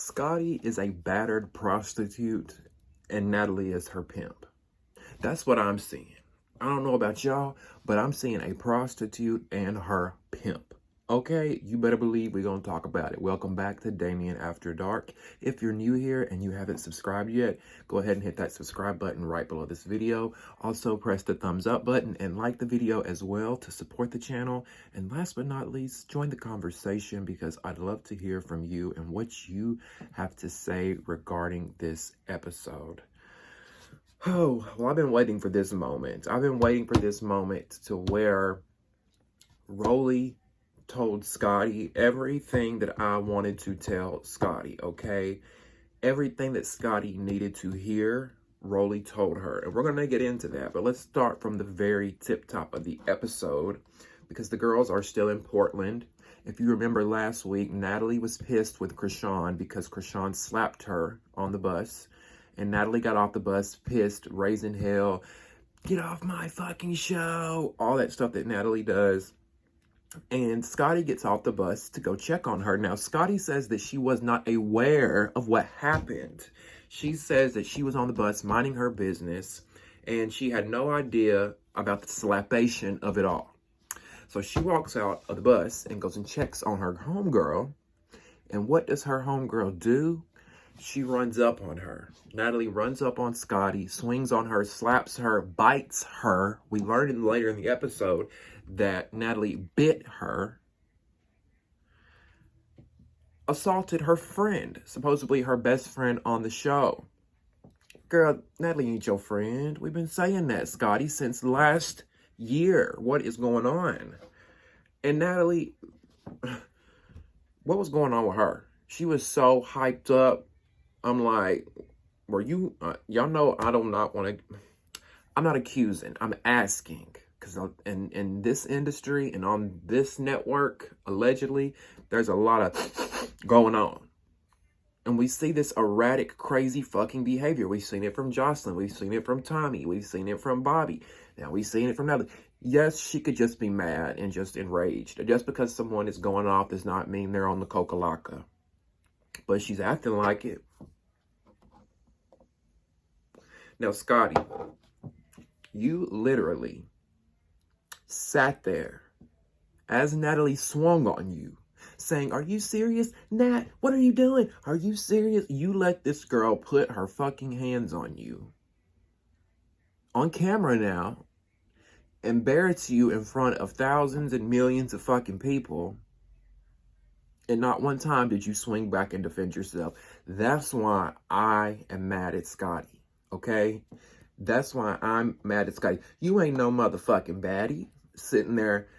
Scotty is a battered prostitute and Natalie is her pimp. That's what I'm seeing. I don't know about y'all, but I'm seeing a prostitute and her pimp. Okay, you better believe we're going to talk about it. Welcome back to Damien After Dark. If you're new here and you haven't subscribed yet, go ahead and hit that subscribe button right below this video. Also, press the thumbs up button and like the video as well to support the channel. And last but not least, join the conversation because I'd love to hear from you and what you have to say regarding this episode. Oh, well, I've been waiting for this moment. I've been waiting for this moment to where Rolly told Scotty everything that I wanted to tell Scotty, okay? Everything that Scotty needed to hear, Rolly told her. And we're going to get into that. But let's start from the very tip top of the episode because the girls are still in Portland. If you remember last week, Natalie was pissed with Krishan because Krishan slapped her on the bus. And Natalie got off the bus pissed, raising hell, get off my fucking show, all that stuff that Natalie does. And Scotty gets off the bus to go check on her. Now, Scotty says that she was not aware of what happened. She says that she was on the bus minding her business and she had no idea about the slapation of it all. So she walks out of the bus and goes and checks on her homegirl. And what does her homegirl do? She runs up on her. Natalie runs up on Scotty, swings on her, slaps her, bites her. We learned later in the episode that Natalie bit her, assaulted her friend, supposedly her best friend on the show. Girl, Natalie ain't your friend. We've been saying that, Scotty, since last year. What is going on? And Natalie, what was going on with her? She was so hyped up. I'm like, were you, y'all know I do not want to, I'm not accusing, I'm asking. Because in this industry and on this network, allegedly, there's a lot of going on. And we see this erratic, crazy fucking behavior. We've seen it from Jocelyn. We've seen it from Tommy. We've seen it from Bobby. Now we've seen it from Natalie. Yes, she could just be mad and just enraged. Just because someone is going off does not mean they're on the coca-laka. But she's acting like it. Now, Scotty, you literally sat there as Natalie swung on you, saying, are you serious? Nat, what are you doing? Are you serious? You let this girl put her fucking hands on you. On camera now, embarrass you in front of thousands and millions of fucking people. And not one time did you swing back and defend yourself. That's why I am mad at Scotty, okay? That's why I'm mad at Scotty. You ain't no motherfucking baddie sitting there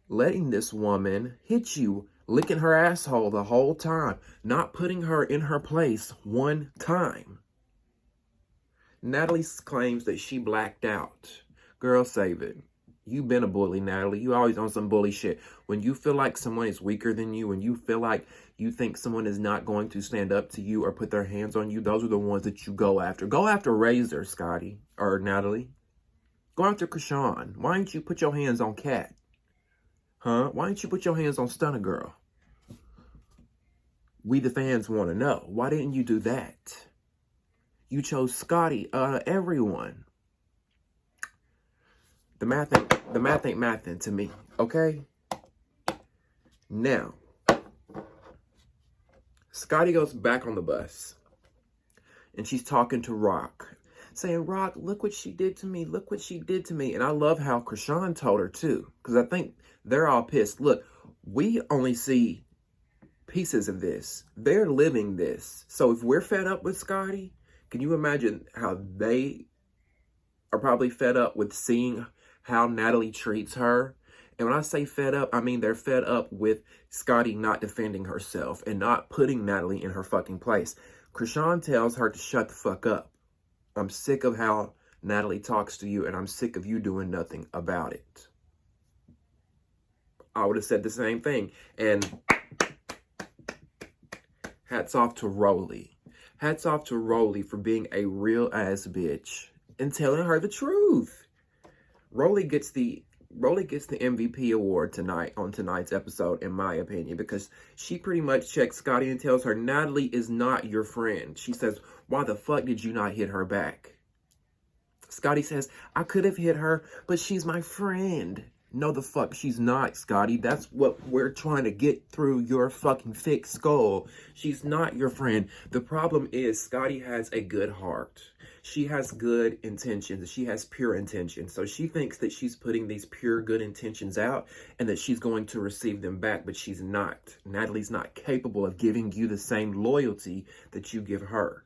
letting this woman hit you, licking her asshole the whole time, not putting her in her place one time. Natalie claims that she blacked out. Girl, save it. You've been a bully, Natalie. You always on some bully shit. When you feel like someone is weaker than you, when you feel like you think someone is not going to stand up to you or put their hands on you, those are the ones that you go after. Go after Razor, Scotty, or Natalie. Go after Krishan. Why didn't you put your hands on Kat? Huh? Why didn't you put your hands on Stunner Girl? We the fans want to know. Why didn't you do that? You chose Scotty, everyone. The math ain't mathin' to me, okay? Now, Scotty goes back on the bus, and she's talking to Rock, saying, Rock, look what she did to me. Look what she did to me. And I love how Krishan told her, too, because I think they're all pissed. Look, we only see pieces of this. They're living this. So if we're fed up with Scotty, can you imagine how they are probably fed up with seeing how Natalie treats her? And when I say fed up, I mean they're fed up with Scotty not defending herself and not putting Natalie in her fucking place. Krishan tells her to shut the fuck up. I'm sick of how Natalie talks to you, and I'm sick of you doing nothing about it. I would have said the same thing. And hats off to Rolly. Hats off to Rolly for being a real ass bitch and telling her the truth. Rolly gets the Rolly gets the MVP award tonight on tonight's episode, in my opinion, because she pretty much checks Scotty and tells her Natalie is not your friend. She says, why the fuck did you not hit her back? Scotty says, I could have hit her, but she's my friend. No, the fuck she's not, Scotty. That's what we're trying to get through your fucking thick skull. She's not your friend. The problem is Scotty has a good heart. She has good intentions. She has pure intentions. So she thinks that she's putting these pure good intentions out and that she's going to receive them back, but she's not. Natalie's not capable of giving you the same loyalty that you give her.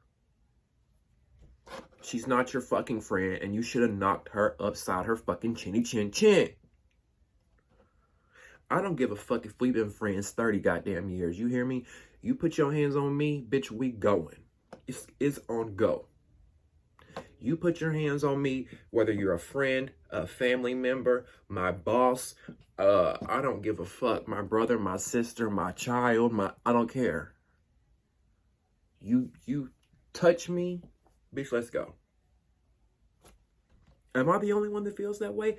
She's not your fucking friend, and you should have knocked her upside her fucking chinny chin chin. I don't give a fuck if we've been friends 30 goddamn years. You hear me? You put your hands on me, bitch, we going. It's on go. You put your hands on me, whether you're a friend, a family member, my boss, I don't give a fuck. My brother, my sister, my child, I don't care. You touch me, bitch, let's go. Am I the only one that feels that way?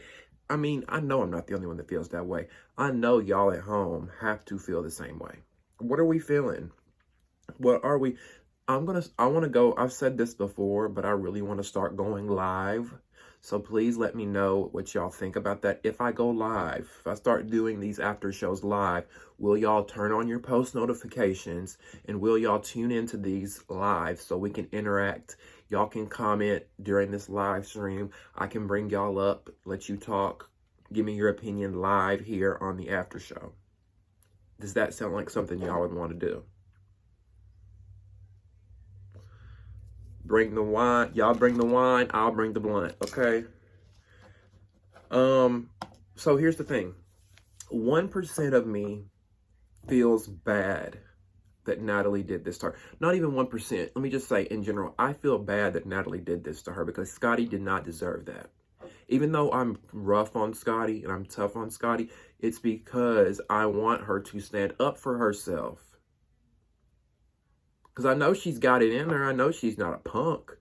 I mean, I know I'm not the only one that feels that way. I know y'all at home have to feel the same way. What are we feeling? What are we? I want to go. I've said this before, but I really want to start going live. So please let me know what y'all think about that. If I go live, if I start doing these after shows live, will y'all turn on your post notifications and will y'all tune into these live so we can interact? Y'all can comment during this live stream. I can bring y'all up, let you talk, give me your opinion live here on the after show. Does that sound like something y'all would want to do? Bring the wine. Y'all bring the wine. I'll bring the blunt. Okay. So here's the thing. 1% of me feels bad that Natalie did this to her. Not even 1%. Let me just say in general, I feel bad that Natalie did this to her because Scotty did not deserve that. Even though I'm rough on Scotty and I'm tough on Scotty, it's because I want her to stand up for herself. Because I know she's got it in her. I know she's not a punk.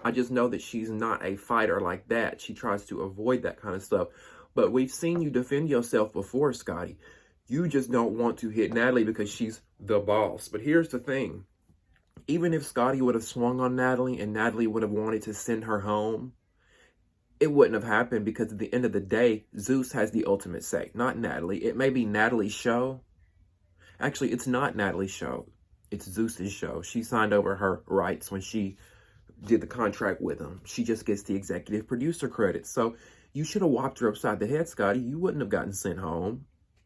I just know that she's not a fighter like that. She tries to avoid that kind of stuff. But we've seen you defend yourself before, Scotty. You just don't want to hit Natalie because she's the boss. But here's the thing. Even if Scotty would have swung on Natalie and Natalie would have wanted to send her home, it wouldn't have happened because at the end of the day, Zeus has the ultimate say, not Natalie. It may be Natalie's show. Actually, it's not Natalie's show. It's Zeus's show. She signed over her rights when she did the contract with him. She just gets the executive producer credit. So you should have whopped her upside the head, Scotty. You wouldn't have gotten sent home.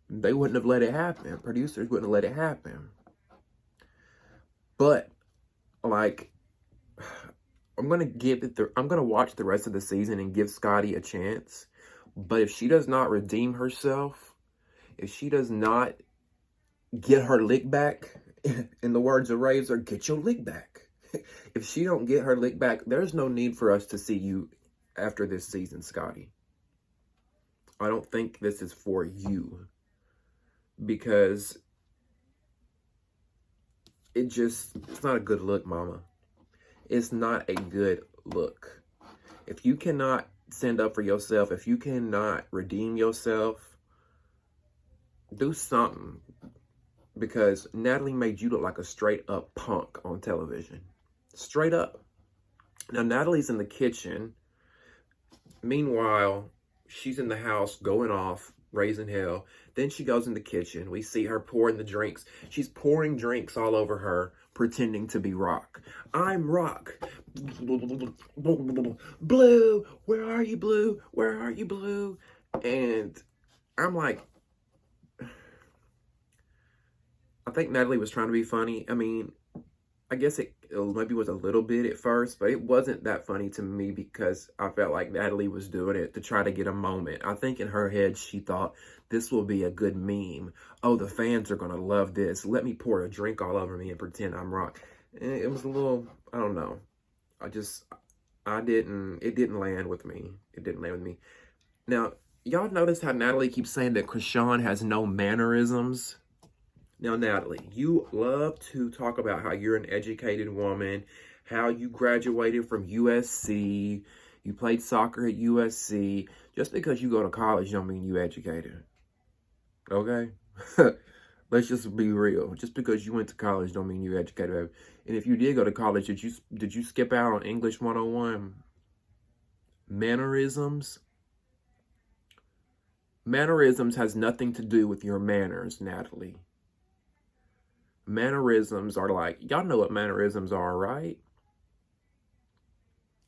They wouldn't have let it happen. Producers wouldn't have let it happen. But, like, I'm going to watch the rest of the season and give Scotty a chance. But if she does not redeem herself, if she does not get her lick back, in the words of Razor, get your lick back. If she don't get her lick back, there's no need for us to see you after this season, Scotty. I don't think this is for you. Because it's not a good look, mama. It's not a good look. If you cannot stand up for yourself, if you cannot redeem yourself, do something. Because Natalie made you look like a straight up punk on television. Straight up. Now, Natalie's in the kitchen. Meanwhile, she's in the house going off, raising hell. Then she goes in the kitchen. We see her pouring the drinks. She's pouring drinks all over her, pretending to be Rock. I'm Rock. Blue, where are you, Blue? Where are you, Blue? And I'm like, I think Natalie was trying to be funny. I mean, I guess it maybe was a little bit at first, but it wasn't that funny to me because I felt like Natalie was doing it to try to get a moment. I think in her head, she thought this will be a good meme. Oh, the fans are going to love this. Let me pour a drink all over me and pretend I'm Rock. And it was a little, I don't know. It didn't land with me. It didn't land with me. Now, y'all notice how Natalie keeps saying that Krishan has no mannerisms? Now, Natalie, you love to talk about how you're an educated woman, how you graduated from USC, You played soccer at USC. Just because you go to college don't mean you educated. Okay? Let's just be real. Just because you went to college don't mean you educated. And if you did go to college, did you skip out on English 101? Mannerisms? Mannerisms has nothing to do with your manners, Natalie. Mannerisms are like, y'all know what mannerisms are, right?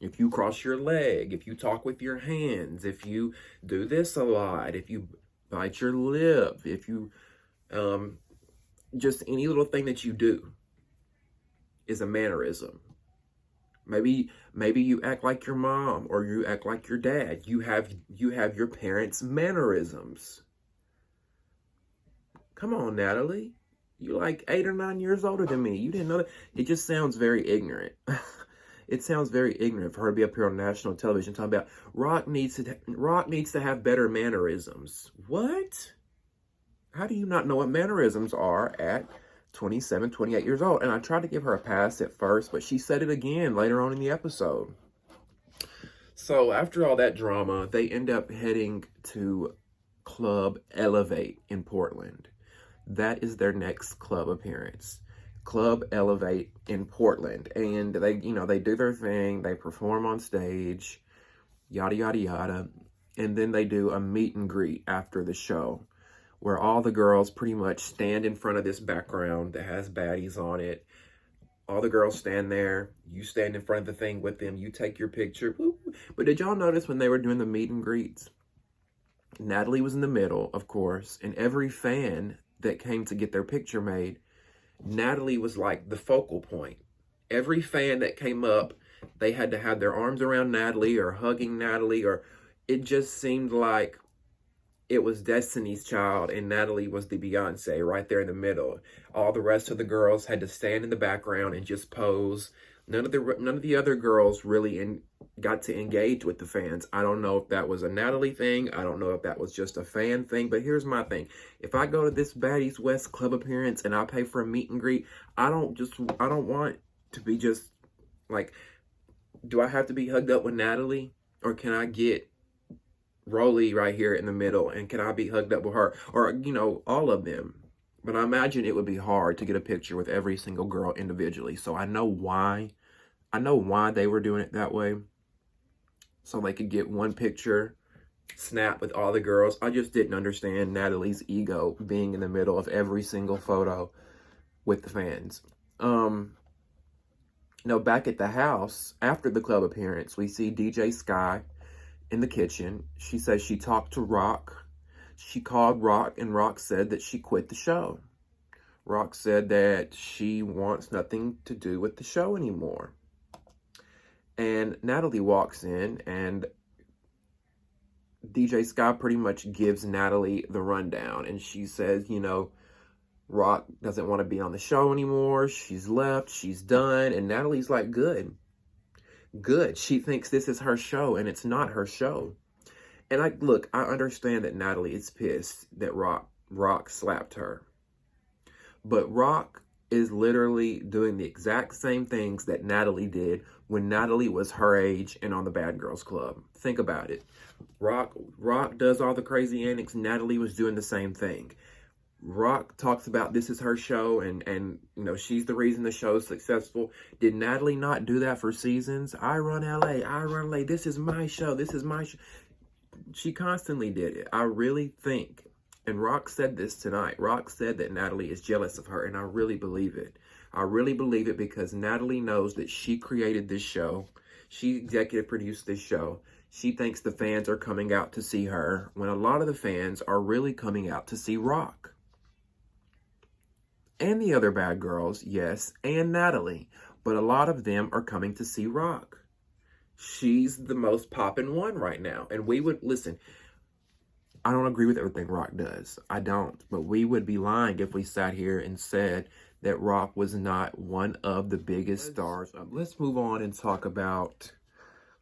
If you cross your leg, if you talk with your hands, if you do this a lot, if you bite your lip, if you, just any little thing that you do is a mannerism. Maybe you act like your mom or you act like your dad. You have your parents' mannerisms. Come on, Natalie. You're like 8 or 9 years older than me. You didn't know that. It just sounds very ignorant. It sounds very ignorant for her to be up here on national television talking about Rock needs to have better mannerisms. What? How do you not know what mannerisms are at 27, 28 years old? And I tried to give her a pass at first, but she said it again later on in the episode. So after all that drama, they end up heading to Club Elevate in Portland. That is their next club appearance. Club Elevate in Portland. And they do their thing. They perform on stage, yada, yada, yada. And then they do a meet and greet after the show, where all the girls pretty much stand in front of this background that has Baddies on it. All the girls stand there. You stand in front of the thing with them. You take your picture. Woo. But did y'all notice when they were doing the meet and greets, Natalie was in the middle, of course, and every fan that came to get their picture made, Natalie was like the focal point. Every fan that came up, they had to have their arms around Natalie or hugging Natalie, or it just seemed like it was Destiny's Child and Natalie was the Beyonce right there in the middle. All the rest of the girls had to stand in the background and just pose. None of the other girls really got to engage with the fans. I don't know if that was a Natalie thing. I don't know if that was just a fan thing. But here's my thing. If I go to this Baddies West club appearance and I pay for a meet and greet, I don't want to be just like, do I have to be hugged up with Natalie? Or can I get Rolly right here in the middle, and can I be hugged up with her? Or, all of them. But I imagine it would be hard to get a picture with every single girl individually. So I know why they were doing it that way. So they could get one picture snap with all the girls. I just didn't understand Natalie's ego being in the middle of every single photo with the fans. Back at the house, after the club appearance, we see DJ Sky in the kitchen. She says she talked to Rock. She called Rock, and Rock said that she quit the show. Rock said that she wants nothing to do with the show anymore. And Natalie walks in, and DJ Sky pretty much gives Natalie the rundown. And she says, Rock doesn't want to be on the show anymore. She's left. She's done. And Natalie's like, good. She thinks this is her show, and it's not her show. And I understand that Natalie is pissed that Rock slapped her. But Rock is literally doing the exact same things that Natalie did when Natalie was her age and on the Bad Girls Club. Think about it. Rock does all the crazy antics. Natalie was doing the same thing. Rock talks about this is her show and she's the reason the show is successful. Did Natalie not do that for seasons? I run LA. This is my show. She constantly did it. I really think, and Rock said this tonight, Rock said that Natalie is jealous of her, and I really believe it. I really believe it because Natalie knows that she created this show. She executive produced this show. She thinks the fans are coming out to see her when a lot of the fans are really coming out to see Rock. And the other bad girls, yes, and Natalie. But a lot of them are coming to see Rock. She's the most poppin' one right now. And listen, I don't agree with everything Rock does. I don't. But we would be lying if we sat here and said that Rock was not one of the biggest stars. Let's move on and talk about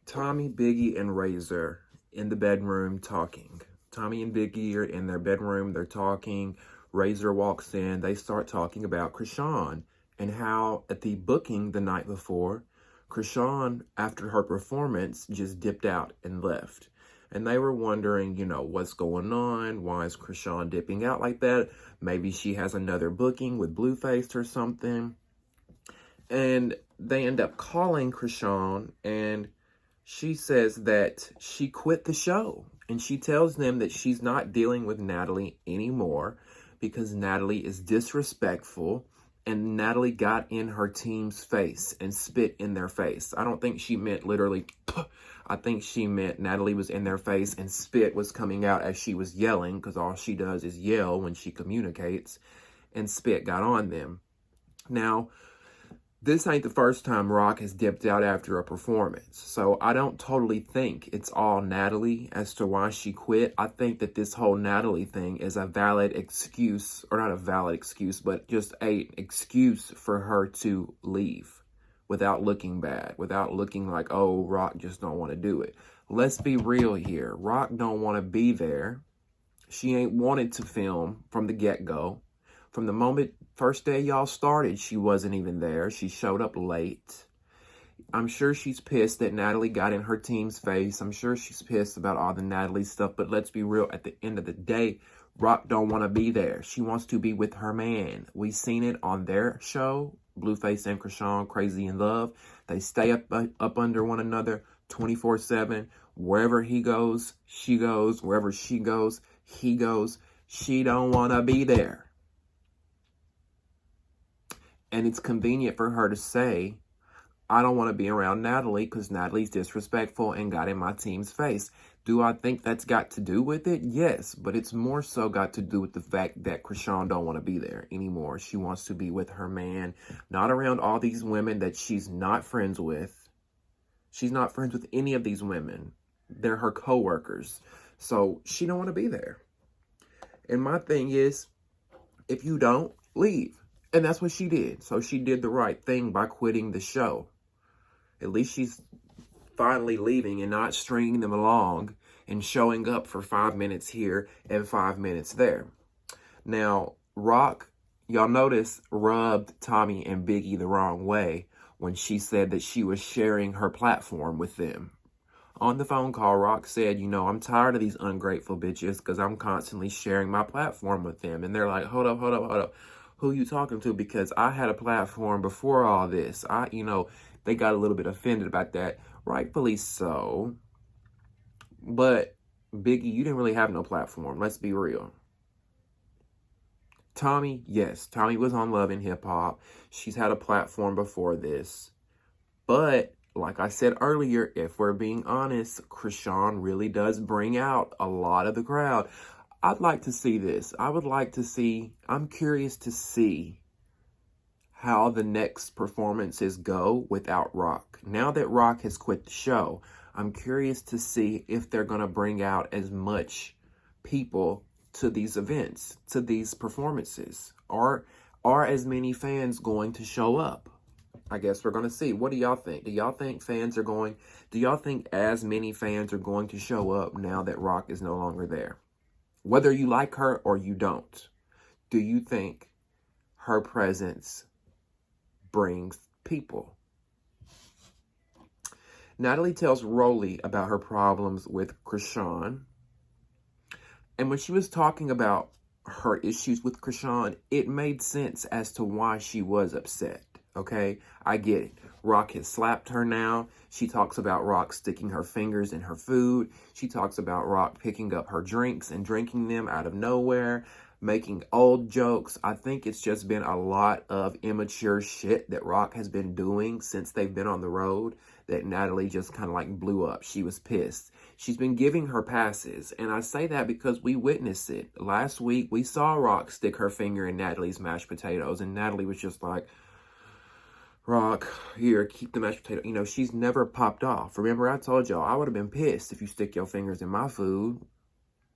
Tommy, Biggie, and Razor in the bedroom talking. Tommy and Biggie are in their bedroom. They're talking. Razor walks in. They start talking about Krishan and how at the booking the night before, Krishan, after her performance, just dipped out and left. And they were wondering, what's going on? Why is Krishan dipping out like that? Maybe she has another booking with Blueface or something. And they end up calling Krishan, and she says that she quit the show. And she tells them that she's not dealing with Natalie anymore because Natalie is disrespectful, and Natalie got in her team's face and spit in their face. I don't think she meant literally, I think she meant Natalie was in their face and spit was coming out as she was yelling, because all she does is yell when she communicates, and spit got on them. Now, this ain't the first time Rock has dipped out after a performance, so I don't totally think it's all Natalie as to why she quit. I think that this whole Natalie thing is a valid excuse, or not a valid excuse, but just a excuse for her to leave without looking bad, without looking like, oh, Rock just don't want to do it. Let's be real here. Rock don't want to be there. She ain't wanted to film from the get-go. From the moment, first day y'all started, she wasn't even there. She showed up late. I'm sure she's pissed that Natalie got in her team's face. I'm sure she's pissed about all the Natalie stuff. But let's be real, at the end of the day, Rock don't want to be there. She wants to be with her man. We seen it on their show, Blueface and Krishan, Crazy in Love. They stay up under one another 24/7. Wherever he goes, she goes. Wherever she goes, he goes. She don't want to be there. And it's convenient for her to say, I don't want to be around Natalie because Natalie's disrespectful and got in my team's face. Do I think that's got to do with it? Yes, but it's more so got to do with the fact that Krishan don't want to be there anymore. She wants to be with her man, not around all these women that she's not friends with. She's not friends with any of these women. They're her co-workers. So she don't want to be there. And my thing is, if you don't, leave. And that's what she did. So she did the right thing by quitting the show. At least she's finally leaving and not stringing them along and showing up for 5 minutes here and 5 minutes there. Now, Rock, y'all notice, rubbed Tommy and Biggie the wrong way when she said that she was sharing her platform with them. On the phone call, Rock said, I'm tired of these ungrateful bitches because I'm constantly sharing my platform with them. And they're like, hold up. Who you talking to? Because I had a platform before all this. They got a little bit offended about that. Rightfully so. But, Biggie, you didn't really have no platform. Let's be real. Tommy, yes. Tommy was on Love and Hip Hop. She's had a platform before this. But, like I said earlier, if we're being honest, Krishan really does bring out a lot of the crowd. I'd like to see this. I'm curious to see how the next performances go without Rock. Now that Rock has quit the show, I'm curious to see if they're going to bring out as much people to these events, to these performances. Are as many fans going to show up? I guess we're going to see. What do y'all think? Do y'all think as many fans are going to show up now that Rock is no longer there? Whether you like her or you don't, do you think her presence brings people? Natalie tells Rolly about her problems with Krishan. And when she was talking about her issues with Krishan, it made sense as to why she was upset. Okay, I get it. Rock has slapped her now. She talks about Rock sticking her fingers in her food. She talks about Rock picking up her drinks and drinking them out of nowhere, making old jokes. I think it's just been a lot of immature shit that Rock has been doing since they've been on the road that Natalie just kind of like blew up. She was pissed. She's been giving her passes, and I say that because we witnessed it. Last week, we saw Rock stick her finger in Natalie's mashed potatoes, and Natalie was just like, Rock, here, keep the mashed potato. She's never popped off. Remember, I told y'all, I would have been pissed if you stick your fingers in my food.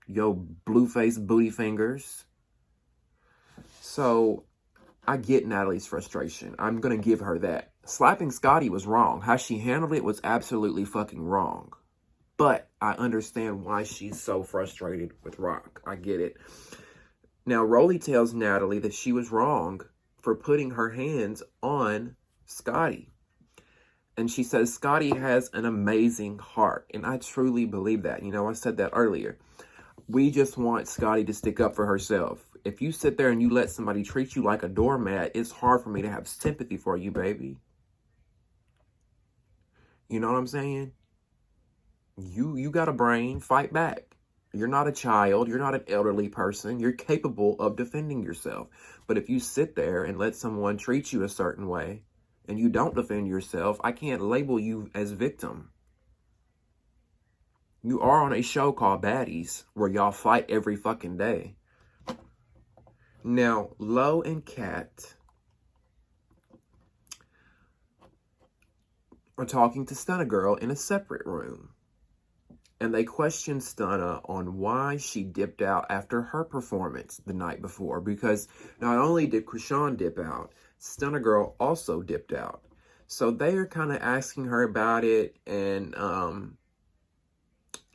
Yo, blue-faced booty fingers. So, I get Natalie's frustration. I'm going to give her that. Slapping Scotty was wrong. How she handled it was absolutely fucking wrong. But I understand why she's so frustrated with Rock. I get it. Now, Rolly tells Natalie that she was wrong for putting her hands on Scotty. And she says, Scotty has an amazing heart. And I truly believe that. You know, I said that earlier. We just want Scotty to stick up for herself. If you sit there and you let somebody treat you like a doormat, it's hard for me to have sympathy for you, baby. You know what I'm saying? You got a brain, fight back. You're not a child. You're not an elderly person. You're capable of defending yourself. But if you sit there and let someone treat you a certain way and you don't defend yourself, I can't label you as victim. You are on a show called Baddies where y'all fight every fucking day. Now, Lo and Kat are talking to Stunna Girl in a separate room. And they question Stunna on why she dipped out after her performance the night before. Because not only did Krishan dip out, Stunna Girl also dipped out. So they are kind of asking her about it. And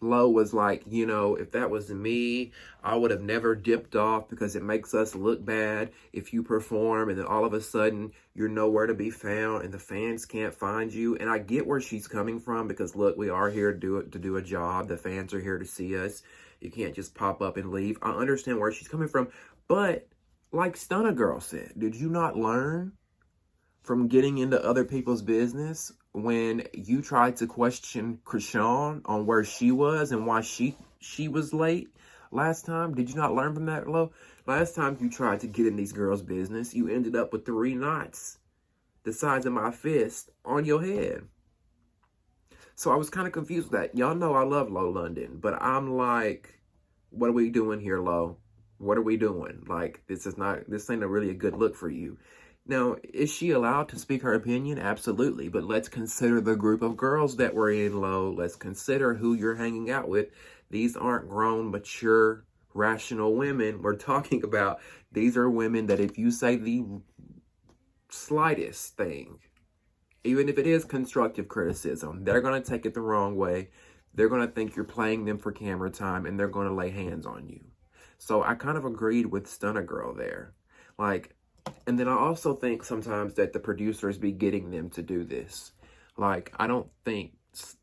Lo was like, you know, if that was me, I would have never dipped off because it makes us look bad if you perform and then all of a sudden you're nowhere to be found and the fans can't find you. And I get where she's coming from because, look, we are here to do a job. The fans are here to see us. You can't just pop up and leave. I understand where she's coming from. But like Stunna Girl said, did you not learn from getting into other people's business when you tried to question Krishan on where she was and why she was late last time? Did you not learn from that, Lo? Last time you tried to get in these girls' business, you ended up with 3 knots the size of my fist on your head. So I was kind of confused with that. Y'all know I love Lo London, but I'm like, what are we doing here, Lo? What are we doing? Like, this ain't really a good look for you. Now, is she allowed to speak her opinion? Absolutely. But let's consider the group of girls that were in, Lo. Let's consider who you're hanging out with. These aren't grown, mature, rational women we're talking about. These are women that if you say the slightest thing, even if it is constructive criticism, they're going to take it the wrong way. They're going to think you're playing them for camera time, and they're going to lay hands on you. So I kind of agreed with Stunna Girl there. Like, and then I also think sometimes that the producers be getting them to do this. Like, I don't think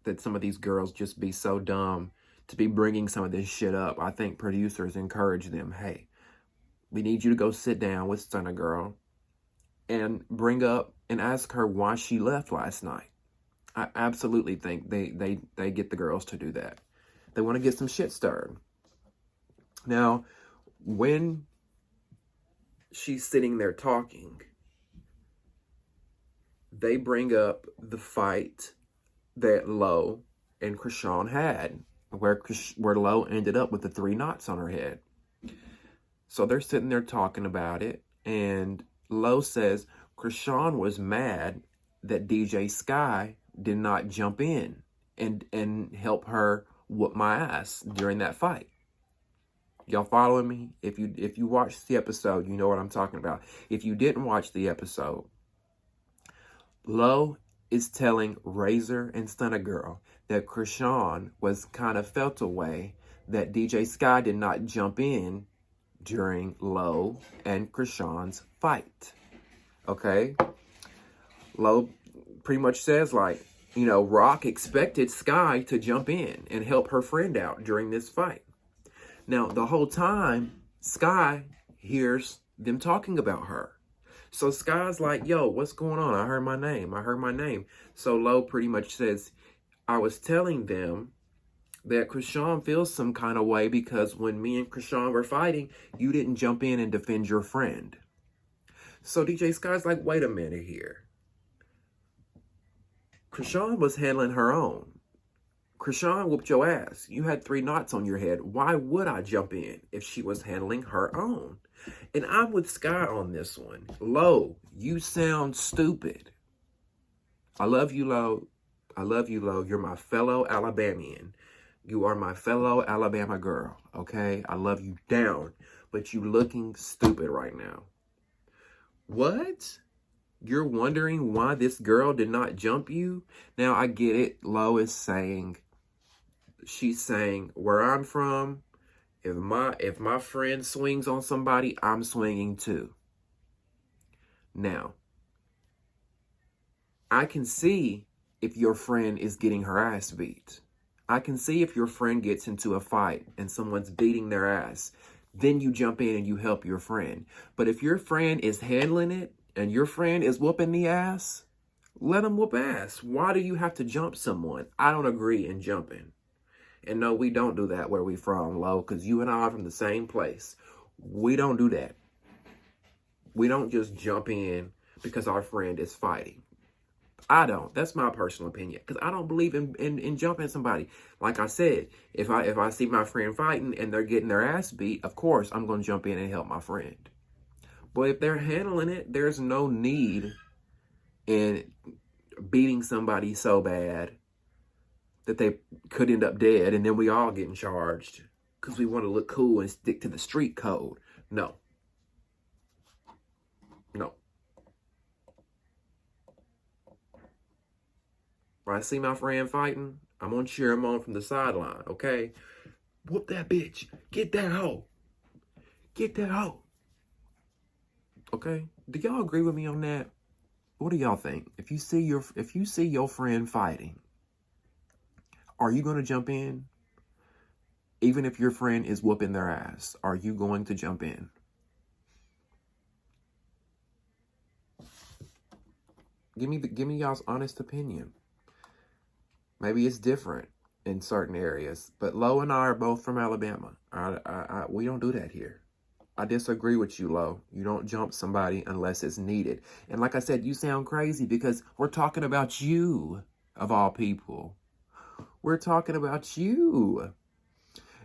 that some of these girls just be so dumb to be bringing some of this shit up. I think producers encourage them, hey, we need you to go sit down with Stunna Girl and bring up and ask her why she left last night. I absolutely think they get the girls to do that. They want to get some shit stirred. Now, when she's sitting there talking, they bring up the fight that Lo and Krishan had, where Lo ended up with the 3 knots on her head. So they're sitting there talking about it, and Lo says Krishan was mad that DJ Sky did not jump in and help her whoop my ass during that fight. Y'all following me? If you watched the episode, you know what I'm talking about. If you didn't watch the episode, Lo is telling Razor and Stunna Girl that Krishan was kind of felt a way that DJ Sky did not jump in during Lo and Krishan's fight. Okay? Lo pretty much says, like, you know, Rock expected Sky to jump in and help her friend out during this fight. Now, the whole time, Sky hears them talking about her. So Sky's like, yo, what's going on? I heard my name. So Lo pretty much says, I was telling them that Krishan feels some kind of way because when me and Krishan were fighting, you didn't jump in and defend your friend. So DJ Sky's like, wait a minute here. Krishan was handling her own. Krishan whooped your ass. You had 3 knots on your head. Why would I jump in if she was handling her own? And I'm with Sky on this one. Lo, you sound stupid. I love you, Lo. I love you, Lo. You're my fellow Alabamian. You are my fellow Alabama girl, okay? I love you down. But you looking stupid right now. What? You're wondering why this girl did not jump you? Now, I get it. Lo is saying, she's saying, where I'm from, if my friend swings on somebody, I'm swinging too. Now, I can see if your friend is getting her ass beat. I can see if your friend gets into a fight and someone's beating their ass, then you jump in and you help your friend. But if your friend is handling it and your friend is whooping the ass, let them whoop ass. Why do you have to jump someone? I don't agree in jumping. And no, we don't do that where we from, Lo, because you and I are from the same place. We don't do that. We don't just jump in because our friend is fighting. I don't. That's my personal opinion. Because I don't believe in jumping somebody. Like I said, if I see my friend fighting and they're getting their ass beat, of course I'm going to jump in and help my friend. But if they're handling it, there's no need in beating somebody so bad that they could end up dead and then we all getting charged because we want to look cool and stick to the street code. No. No. When I see my friend fighting, I'm going to cheer him on from the sideline, okay? Whoop that bitch. Get that hoe. Get that hoe. Okay? Do y'all agree with me on that? What do y'all think? If you see your friend fighting, are you going to jump in? Even if your friend is whooping their ass, are you going to jump in? Give me y'all's honest opinion. Maybe it's different in certain areas, but Lo and I are both from Alabama. We don't do that here. I disagree with you, Lo. You don't jump somebody unless it's needed. And like I said, you sound crazy because we're talking about you, of all people. We're talking about you.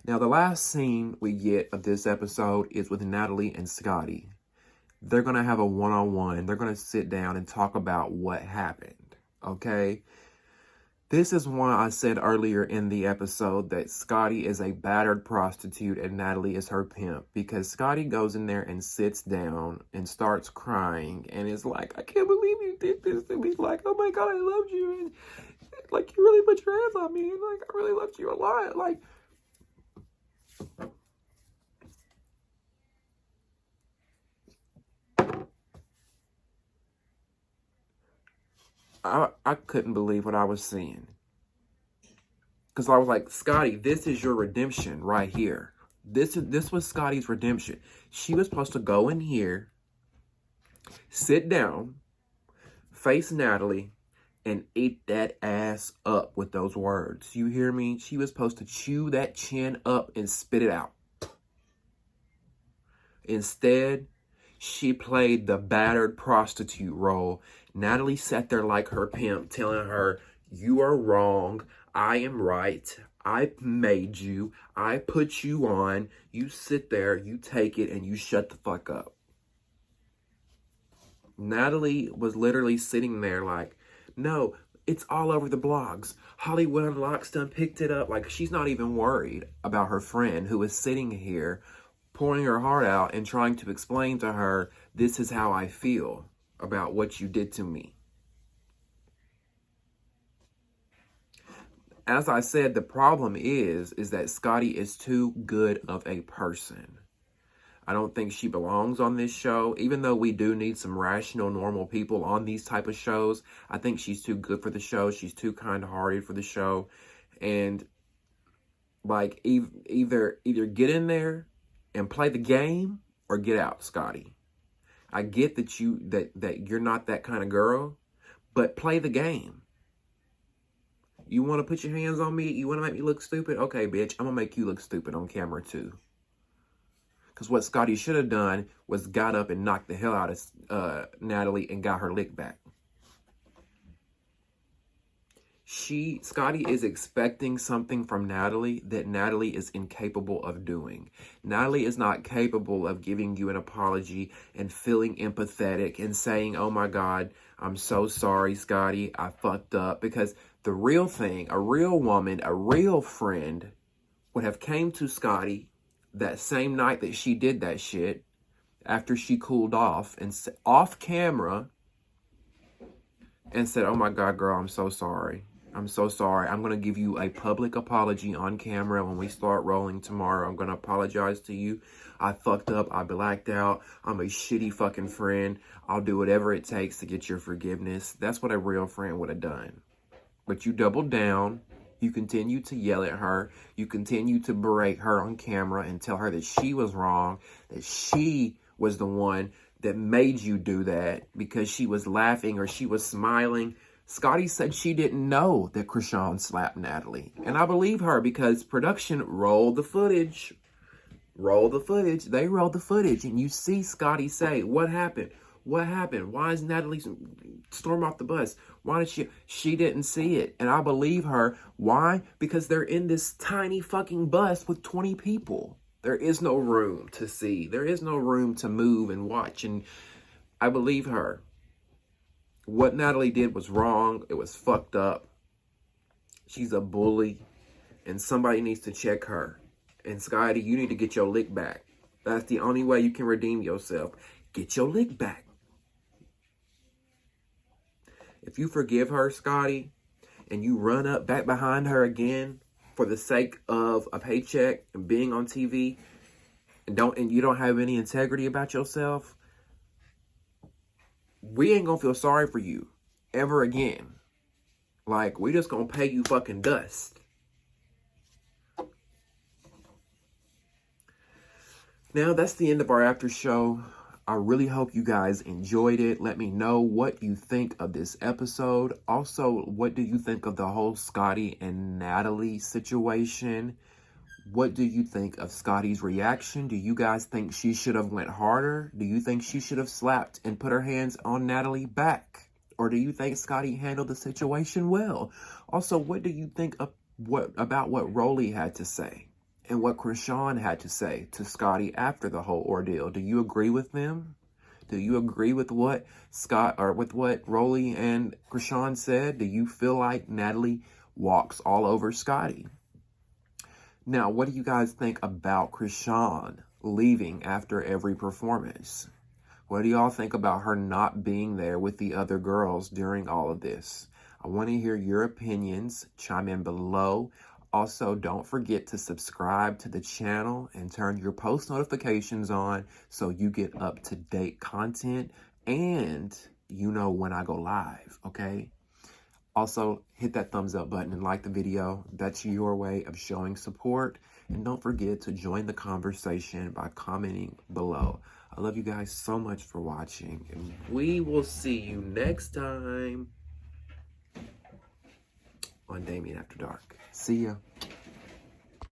Now, the last scene we get of this episode is with Natalie and Scotty. They're going to have a one-on-one. They're going to sit down and talk about what happened, okay? This is why I said earlier in the episode that Scotty is a battered prostitute and Natalie is her pimp. Because Scotty goes in there and sits down and starts crying and is like, I can't believe you did this to me. Like, oh my God, I loved you. And like, you really put your hands on me. And like, I really loved you a lot. Like, I couldn't believe what I was seeing. Because I was like, Scotty, this is your redemption right here. This was Scotty's redemption. She was supposed to go in here, sit down, face Natalie, and eat that ass up with those words. You hear me? She was supposed to chew that chin up and spit it out. Instead, she played the battered prostitute role. Natalie sat there like her pimp, telling her, you are wrong. I am right. I made you. I put you on. You sit there, you take it, and you shut the fuck up. Natalie was literally sitting there like, no, it's all over the blogs. Hollywood Unlocked done picked it up. Like, she's not even worried about her friend who is sitting here pouring her heart out and trying to explain to her, this is how I feel about what you did to me. As I said, the problem is that Scotty is too good of a person. I don't think she belongs on this show. Even though we do need some rational, normal people on these type of shows, I think she's too good for the show. She's too kind-hearted for the show. And, like, either get in there and play the game or get out, Scotty. I get that you're not that kind of girl, but play the game. You want to put your hands on me? You want to make me look stupid? Okay, bitch, I'm going to make you look stupid on camera too. Because what Scotty should have done was got up and knocked the hell out of Natalie and got her lick back. Scotty is expecting something from Natalie that Natalie is incapable of doing. Natalie is not capable of giving you an apology and feeling empathetic and saying, oh my God, I'm so sorry, Scotty, I fucked up. Because the real thing, a real woman, a real friend would have came to Scotty that same night that she did that shit, after she cooled off and off camera, and said, oh my God, girl, I'm so sorry. I'm so sorry. I'm going to give you a public apology on camera when we start rolling tomorrow. I'm going to apologize to you. I fucked up. I blacked out. I'm a shitty fucking friend. I'll do whatever it takes to get your forgiveness. That's what a real friend would have done. but you doubled down. You continued to yell at her. You continued to berate her on camera and tell her that she was wrong, that she was the one that made you do that because she was laughing or she was smiling. Scotty said she didn't know that Krishan slapped Natalie. And I believe her because production rolled the footage. Roll the footage. They rolled the footage. And you see Scotty say, what happened? What happened? Why is Natalie storm off the bus? Why did she? She didn't see it. And I believe her. Why? Because they're in this tiny fucking bus with 20 people. There is no room to see. There is no room to move and watch. And I believe her. What Natalie did was wrong. It was fucked up. She's a bully. And somebody needs to check her. And Scotty, you need to get your lick back. That's the only way you can redeem yourself. Get your lick back. If you forgive her, Scotty, and you run up back behind her again for the sake of a paycheck and being on TV, and you don't have any integrity about yourself, we ain't gonna feel sorry for you ever again. Like, we just gonna pay you fucking dust. Now, that's the end of our after show. I really hope you guys enjoyed it. Let me know what you think of this episode. Also, what do you think of the whole Scotty and Natalie situation? What do you think of Scotty's reaction? Do you guys think she should have went harder? Do you think she should have slapped and put her hands on Natalie back? Or do you think Scotty handled the situation well? Also, what do you think of about what Rolly had to say? And what Krishan had to say to Scotty after the whole ordeal. Do you agree with them? Do you agree with what Rolly and Krishan said? Do you feel like Natalie walks all over Scotty? Now, what do you guys think about Krishan leaving after every performance? What do y'all think about her not being there with the other girls during all of this? I want to hear your opinions. Chime in below. Also, don't forget to subscribe to the channel and turn your post notifications on so you get up-to-date content and you know when I go live, okay? Also, hit that thumbs up button and like the video. That's your way of showing support. And don't forget to join the conversation by commenting below. I love you guys so much for watching, and we will see you next time on Damien After Dark. See ya.